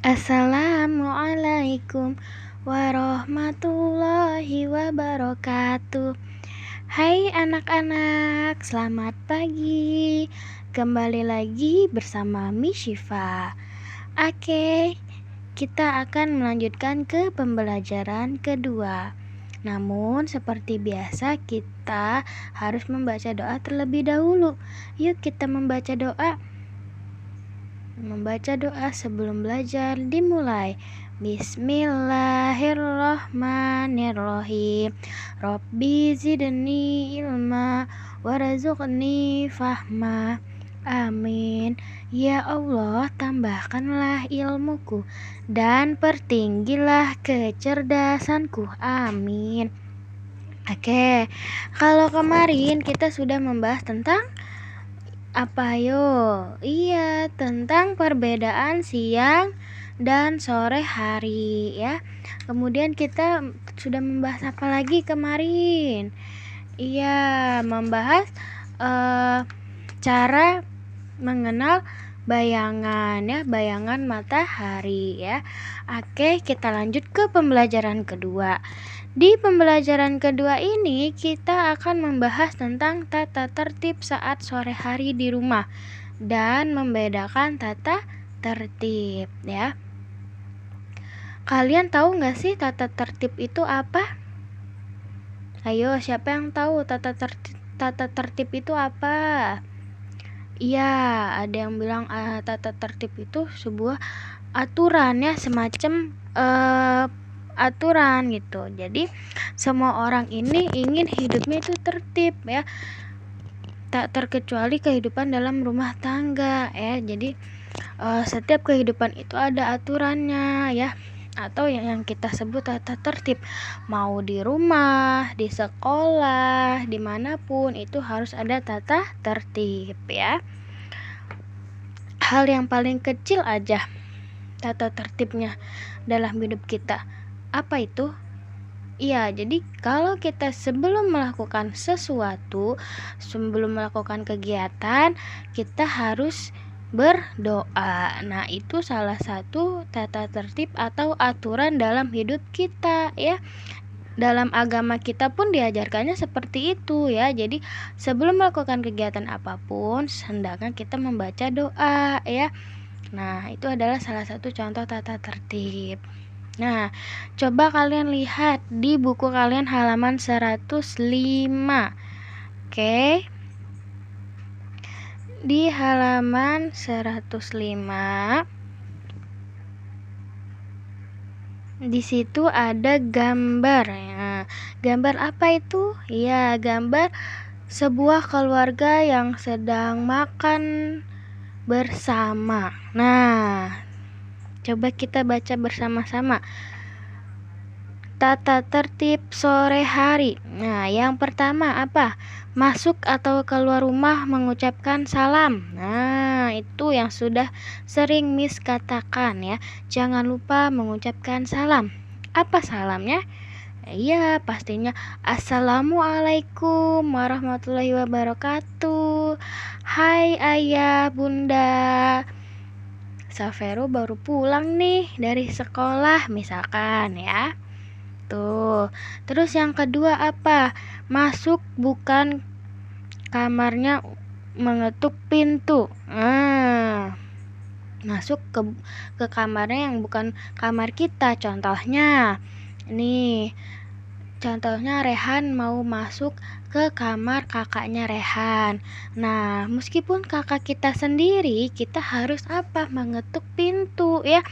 Assalamualaikum warahmatullahi wabarakatuh. Hai anak-anak, selamat pagi. Kembali lagi bersama Miss Syifa. Oke, kita akan melanjutkan ke pembelajaran kedua. Namun seperti biasa kita harus membaca doa terlebih dahulu. Yuk kita membaca doa. Membaca doa sebelum belajar dimulai. Bismillahirrahmanirrahim. Rabbi zidni ilma warzuqni fahma. Amin. Ya Allah, tambahkanlah ilmuku dan pertinggilah kecerdasanku. Amin. Oke, kalau kemarin kita sudah membahas tentang apa yo? Iya, tentang perbedaan siang dan sore hari ya. Kemudian kita sudah membahas apa lagi kemarin? Iya, membahas cara mengenal bayangan ya, bayangan matahari ya. Oke, kita lanjut ke pembelajaran kedua. Di pembelajaran kedua ini kita akan membahas tentang tata tertib saat sore hari di rumah dan membedakan tata tertib ya. Kalian tahu nggak sih tata tertib itu apa? Ayo, siapa yang tahu tata tertib itu apa? Iya, ada yang bilang tata tertib itu sebuah aturan ya, semacam aturan gitu. Jadi semua orang ini ingin hidupnya itu tertib ya, tak terkecuali kehidupan dalam rumah tangga ya. Jadi setiap kehidupan itu ada aturannya ya, atau yang kita sebut tata tertib. Mau di rumah, di sekolah, dimanapun itu harus ada tata tertib ya. Hal yang paling kecil aja tata tertibnya dalam hidup kita. Apa itu? Iya, jadi kalau kita sebelum melakukan sesuatu, sebelum melakukan kegiatan, kita harus berdoa. Nah, itu salah satu tata tertib atau aturan dalam hidup kita ya. Dalam agama kita pun diajarkannya seperti itu ya. Jadi sebelum melakukan kegiatan apapun, hendaknya kita membaca doa ya. Nah, itu adalah salah satu contoh tata tertib. Nah, coba kalian lihat di buku kalian halaman 105. Oke. Di halaman 105 di situ ada gambar ya. Gambar apa itu? Ya, gambar sebuah keluarga yang sedang makan bersama. Nah, coba kita baca bersama-sama. Tata tertib sore hari. Nah, yang pertama apa? Masuk atau keluar rumah mengucapkan salam. Nah, itu yang sudah sering Miss katakan ya. Jangan lupa mengucapkan salam. Apa salamnya? Iya, pastinya Assalamualaikum warahmatullahi wabarakatuh. Hai ayah, bunda, Safero baru pulang nih dari sekolah misalkan ya. Tuh. Terus yang kedua apa? Masuk bukan kamarnya mengetuk pintu. Masuk ke kamarnya yang bukan kamar kita. Contohnya nih, contohnya Rehan mau masuk ke kamar kakaknya Rehan. Nah, meskipun kakak kita sendiri, kita harus apa? Mengetuk pintu ya.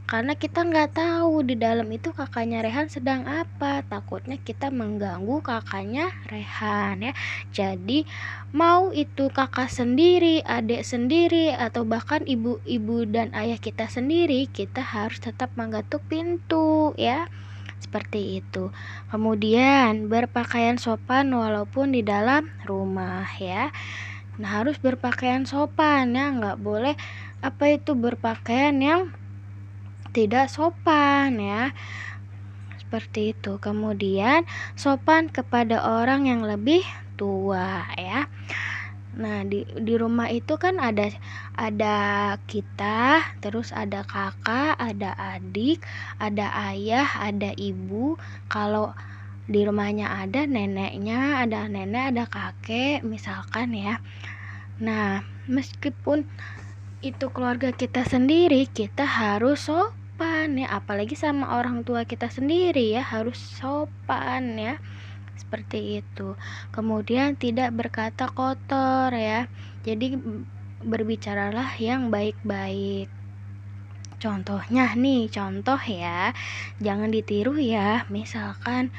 Karena kita nggak tahu di dalam itu kakaknya Rehan sedang apa. Takutnya kita mengganggu kakaknya Rehan ya. Jadi mau itu kakak sendiri, adik sendiri, atau bahkan ibu dan ayah kita sendiri, kita harus tetap mengetuk pintu ya. Seperti itu. Kemudian berpakaian sopan walaupun di dalam rumah ya. Nah, harus berpakaian sopan ya, nggak boleh apa itu berpakaian yang tidak sopan ya. Seperti itu. Kemudian sopan kepada orang yang lebih tua ya. Nah, di rumah itu kan ada kita, terus ada kakak, ada adik, ada ayah, ada ibu. Kalau di rumahnya ada neneknya, ada nenek, ada kakek, misalkan ya. Nah, meskipun itu keluarga kita sendiri, kita harus sopan ya, apalagi sama orang tua kita sendiri ya, harus sopan ya. Seperti itu. Kemudian tidak berkata kotor ya. Jadi berbicaralah yang baik-baik. Contohnya nih, contoh ya. Jangan ditiru ya. Misalkan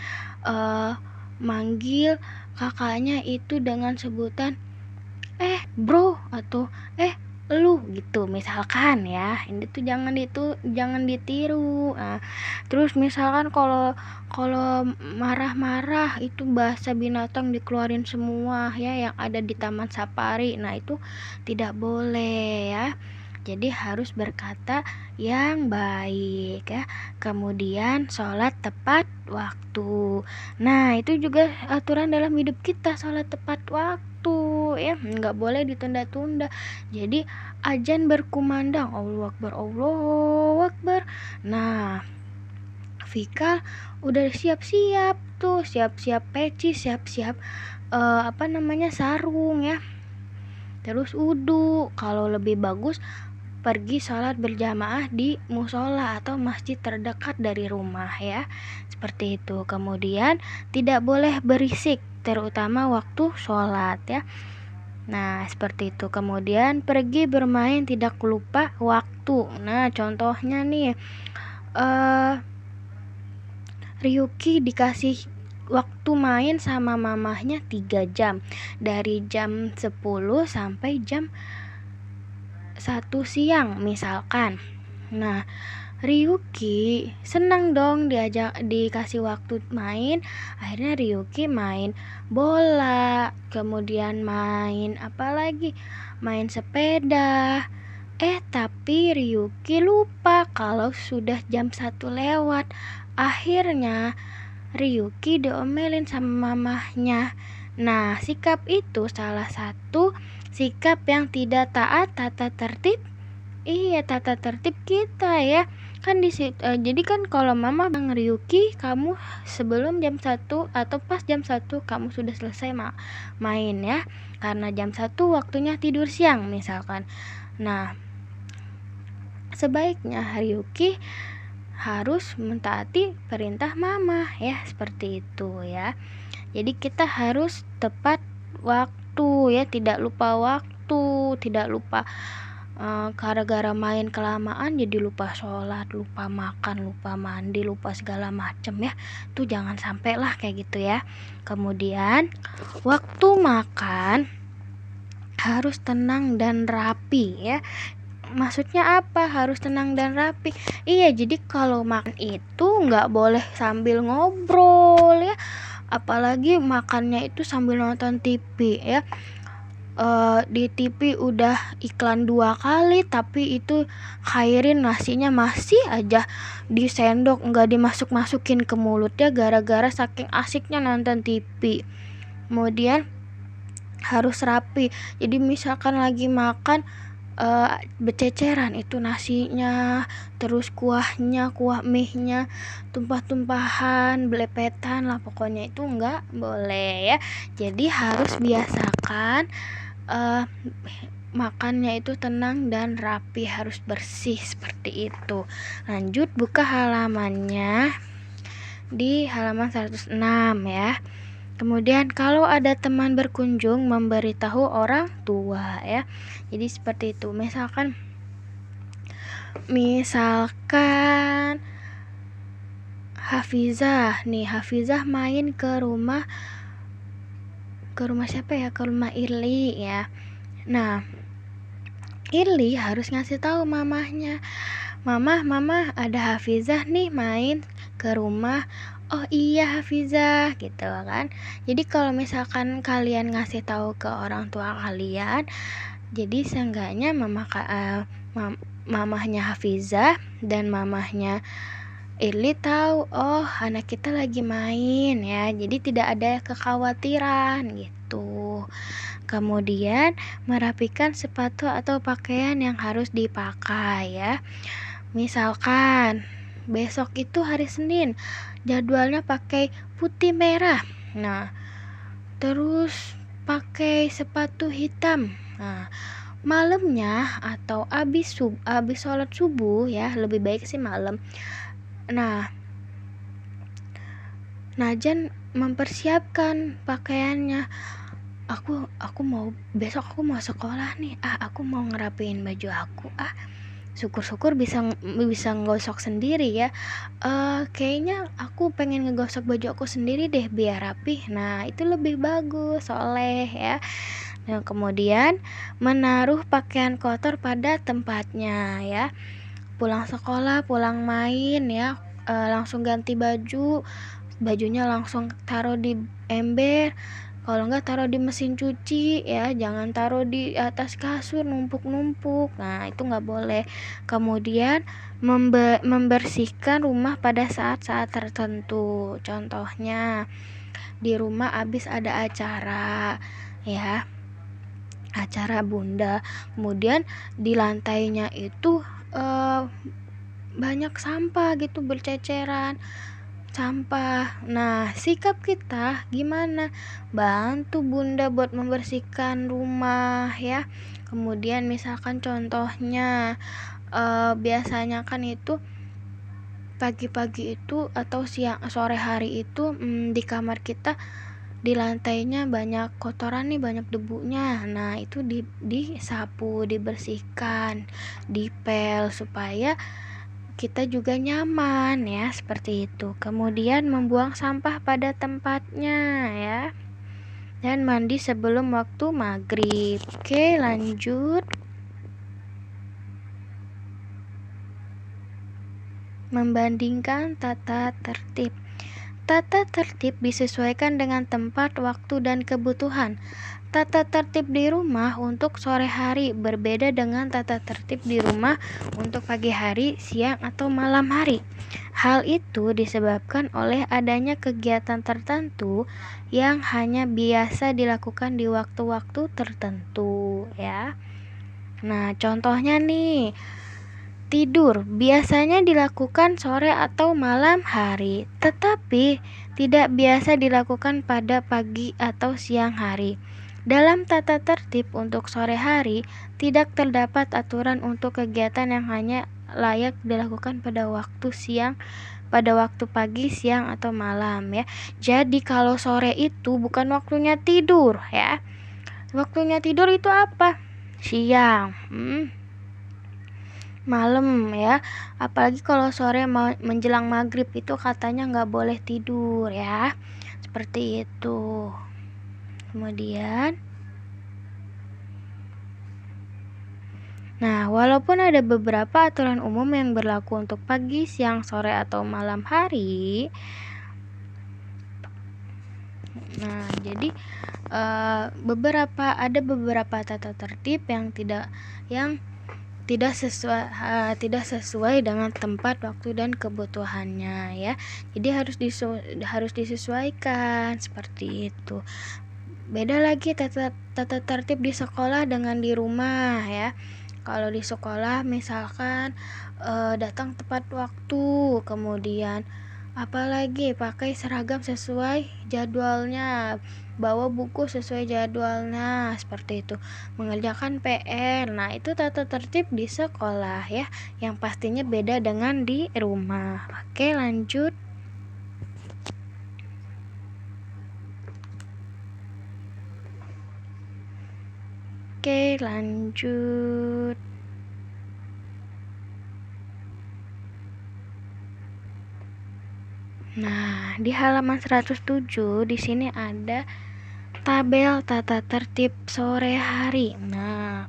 manggil kakaknya itu dengan sebutan bro atau lu gitu misalkan ya. Ini tuh jangan ditiru. Nah, terus misalkan kalau marah-marah itu bahasa binatang dikeluarin semua ya yang ada di taman safari. Nah, itu tidak boleh ya. Jadi harus berkata yang baik ya. Kemudian sholat tepat waktu. Nah, itu juga aturan dalam hidup kita, sholat tepat waktu ya, nggak boleh ditunda-tunda. Jadi azan berkumandang, Allahu Akbar, Allahu Akbar. Nah, Vika udah siap-siap tuh, siap-siap peci, siap-siap sarung ya. Terus wudu. Kalau lebih bagus pergi sholat berjamaah di musola atau masjid terdekat dari rumah ya. Seperti itu. Kemudian tidak boleh berisik, terutama waktu sholat ya. Nah, seperti itu. Kemudian pergi bermain tidak lupa waktu. Nah, contohnya nih Ryuki dikasih waktu main sama mamahnya 3 jam. Dari jam 10 sampai jam 1 siang misalkan. Nah, Ryuki senang dong dikasih waktu main. Akhirnya Ryuki main bola, kemudian main main sepeda. Tapi Ryuki lupa kalau sudah jam 1 lewat. Akhirnya Ryuki diomelin sama mamahnya. Nah, sikap itu salah satu sikap yang tidak taat tata tertib. Iya, tata tertib kita ya. Kan jadi kan kalau mama bilang Ryuki, kamu sebelum jam 1 atau pas jam 1 kamu sudah selesai main ya. Karena jam 1 waktunya tidur siang misalkan. Nah, sebaiknya Ryuki harus mentaati perintah mama ya, seperti itu ya. Jadi kita harus tepat waktu ya, tidak lupa waktu, tidak lupa gara-gara main kelamaan jadi lupa sholat, lupa makan, lupa mandi, lupa segala macem ya. Tuh jangan sampai lah kayak gitu ya. Kemudian waktu makan harus tenang dan rapi ya. Maksudnya apa? Harus tenang dan rapi. Iya, jadi kalau makan itu nggak boleh sambil ngobrol ya. Apalagi makannya itu sambil nonton TV ya. Di TV udah iklan 2 kali, tapi itu Khairin nasinya masih aja di sendok, nggak dimasuk-masukin ke mulutnya gara-gara saking asiknya nonton TV. Kemudian harus rapi. Jadi misalkan lagi makan bececeran itu nasinya, terus kuahnya, kuah mie-nya tumpah-tumpahan, belepetan lah, pokoknya itu nggak boleh ya. Jadi harus biasakan makannya itu tenang dan rapi, harus bersih seperti itu. Lanjut buka halamannya di halaman 106 ya. Kemudian kalau ada teman berkunjung memberitahu orang tua ya. Jadi seperti itu. Misalkan Hafizah main ke rumah siapa ya? Ke rumah Irli ya. Nah, Irli harus ngasih tahu mamahnya. Mama, ada Hafizah nih main ke rumah. Oh iya Hafizah gitu kan. Jadi kalau misalkan kalian ngasih tahu ke orang tua kalian, jadi seenggaknya mamahnya Hafizah dan mamahnya Irli tahu, oh anak kita lagi main ya. Jadi tidak ada kekhawatiran gitu. Kemudian merapikan sepatu atau pakaian yang harus dipakai ya. Misalkan besok itu hari Senin, jadwalnya pakai putih merah. Nah, terus pakai sepatu hitam. Nah, malamnya atau abis sholat subuh ya, lebih baik sih malam. Nah, Najan mempersiapkan pakaiannya. Aku mau besok aku mau sekolah nih. Aku mau ngerapiin baju aku. Syukur-syukur bisa ngegosok sendiri ya. Kayaknya aku pengen ngegosok baju aku sendiri deh biar rapih. Nah, itu lebih bagus, soleh ya. Nah, kemudian menaruh pakaian kotor pada tempatnya ya. Pulang sekolah, pulang main ya, langsung ganti baju. Bajunya langsung taruh di ember. Kalau enggak taruh di mesin cuci ya, jangan taruh di atas kasur numpuk-numpuk. Nah, itu enggak boleh. Kemudian membersihkan rumah pada saat-saat tertentu. Contohnya di rumah habis ada acara ya, acara bunda. Kemudian di lantainya itu banyak sampah gitu berceceran. Sampah. Nah, sikap kita gimana? Bantu bunda buat membersihkan rumah ya. Kemudian misalkan contohnya biasanya kan itu pagi-pagi itu atau sore hari itu di kamar kita di lantainya banyak kotoran nih, banyak debunya. Nah, itu disapu, dibersihkan, dipel supaya kita juga nyaman ya, seperti itu. Kemudian membuang sampah pada tempatnya ya. Dan mandi sebelum waktu maghrib. Oke, lanjut. Membandingkan tata tertib. Tata tertib disesuaikan dengan tempat, waktu, dan kebutuhan. Tata tertib di rumah untuk sore hari berbeda dengan tata tertib di rumah untuk pagi hari, siang, atau malam hari. Hal itu disebabkan oleh adanya kegiatan tertentu yang hanya biasa dilakukan di waktu-waktu tertentu ya. Nah, contohnya nih, tidur biasanya dilakukan sore atau malam hari, tetapi tidak biasa dilakukan pada pagi atau siang hari. Dalam tata tertib untuk sore hari, tidak terdapat aturan untuk kegiatan yang hanya layak dilakukan pada waktu pagi, siang, atau malam ya. Jadi kalau sore itu bukan waktunya tidur ya. Waktunya tidur itu apa? Siang. Malam ya. Apalagi kalau sore menjelang maghrib itu katanya nggak boleh tidur ya. Seperti itu. Kemudian, nah, walaupun ada beberapa aturan umum yang berlaku untuk pagi, siang, sore, atau malam hari. Nah, jadi ada beberapa tata tertib yang tidak sesuai dengan tempat, waktu, dan kebutuhannya ya. Jadi harus disesuaikan seperti itu. Beda lagi tata tertib di sekolah dengan di rumah ya. Kalau di sekolah misalkan datang tepat waktu, kemudian apalagi pakai seragam sesuai jadwalnya, bawa buku sesuai jadwalnya, seperti itu. Mengerjakan PR. Nah, itu tata tertib di sekolah ya, yang pastinya beda dengan di rumah. Oke, lanjut. Oke, lanjut. Nah, di halaman 107 di sini ada tabel tata tertib sore hari. Nah,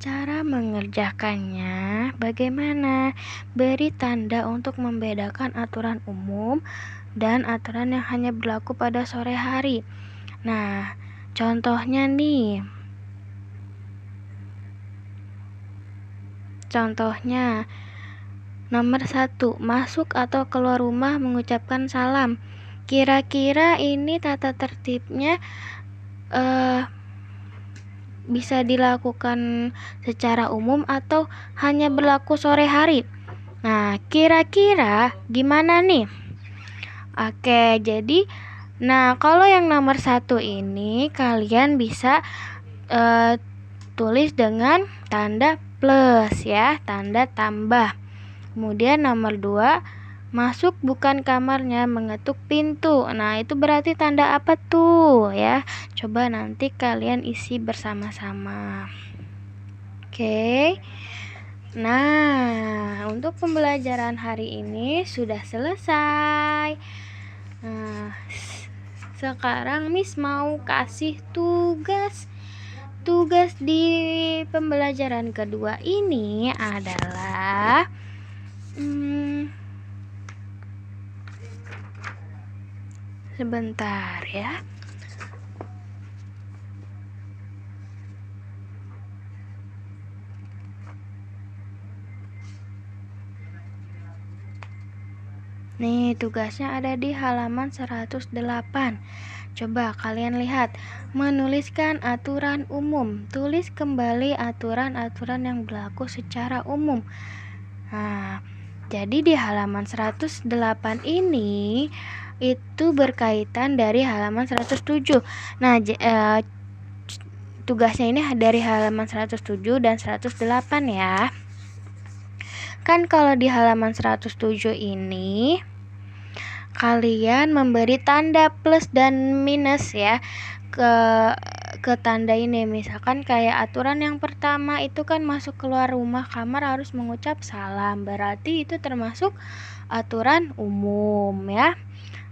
cara mengerjakannya bagaimana? Beri tanda untuk membedakan aturan umum dan aturan yang hanya berlaku pada sore hari. Nah, contohnya nih. Nomor 1, masuk atau keluar rumah mengucapkan salam. Kira-kira ini tata tertibnya bisa dilakukan secara umum atau hanya berlaku sore hari? Nah, kira-kira gimana nih? Oke, jadi kalau yang nomor 1 ini kalian bisa tulis dengan tanda plus ya, tanda tambah. Kemudian nomor 2, masuk bukan kamarnya, mengetuk pintu. Nah, itu berarti tanda apa tuh ya? Coba nanti kalian isi bersama-sama. Oke. Nah, untuk pembelajaran hari ini sudah selesai. Nah, sekarang Miss mau kasih tugas. Tugas di pembelajaran kedua ini adalah sebentar ya. Nih, tugasnya ada di halaman 108. Coba kalian lihat, menuliskan aturan umum. Tulis kembali aturan-aturan yang berlaku secara umum. Nah, jadi di halaman 108 ini itu berkaitan dari halaman 107. Nah, tugasnya ini dari halaman 107 dan 108 ya. Kan kalau di halaman 107 ini kalian memberi tanda plus dan minus ya ke tanda ini. Misalkan kayak aturan yang pertama itu kan masuk keluar rumah kamar harus mengucap salam. Berarti itu termasuk aturan umum ya.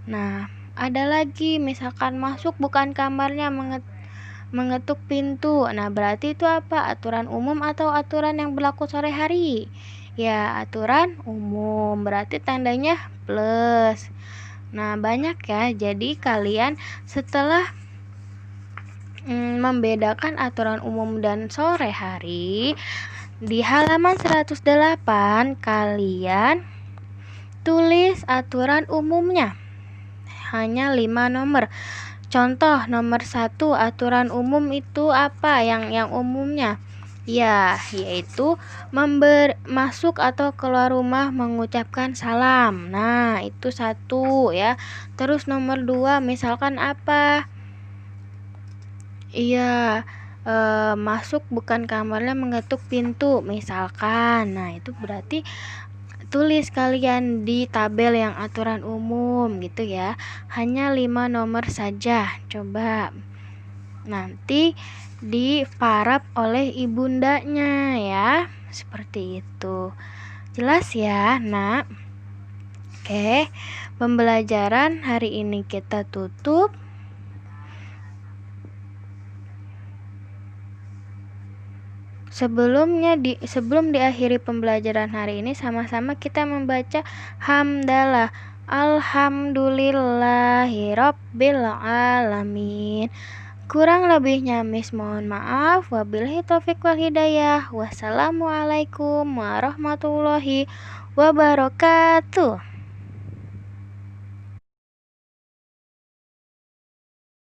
Nah, ada lagi misalkan masuk bukan kamarnya, mengetuk pintu. Nah, berarti itu apa? Aturan umum atau aturan yang berlaku sore hari? Ya, aturan umum. Berarti tandanya plus. Nah, banyak ya. Jadi kalian setelah membedakan aturan umum dan sore hari, di halaman 108 kalian tulis aturan umumnya. Hanya 5 nomor. Contoh nomor 1, aturan umum itu apa yang umumnya? Ya, yaitu masuk atau keluar rumah mengucapkan salam. Nah, itu 1 ya. Terus nomor 2 misalkan apa? Iya, masuk bukan kamarnya, mengetuk pintu misalkan. Nah, itu berarti tulis kalian di tabel yang aturan umum gitu ya. Hanya 5 nomor saja. Coba nanti diparap oleh ibundanya ya. Seperti itu. Jelas ya, Nak? Oke, pembelajaran hari ini kita tutup. Sebelum diakhiri pembelajaran hari ini, sama-sama kita membaca hamdalah. Alhamdulillahirabbil alamin. Kurang lebihnya Miss mohon maaf. Wabillahi taufik wal hidayah. Wassalamualaikum warahmatullahi wabarakatuh.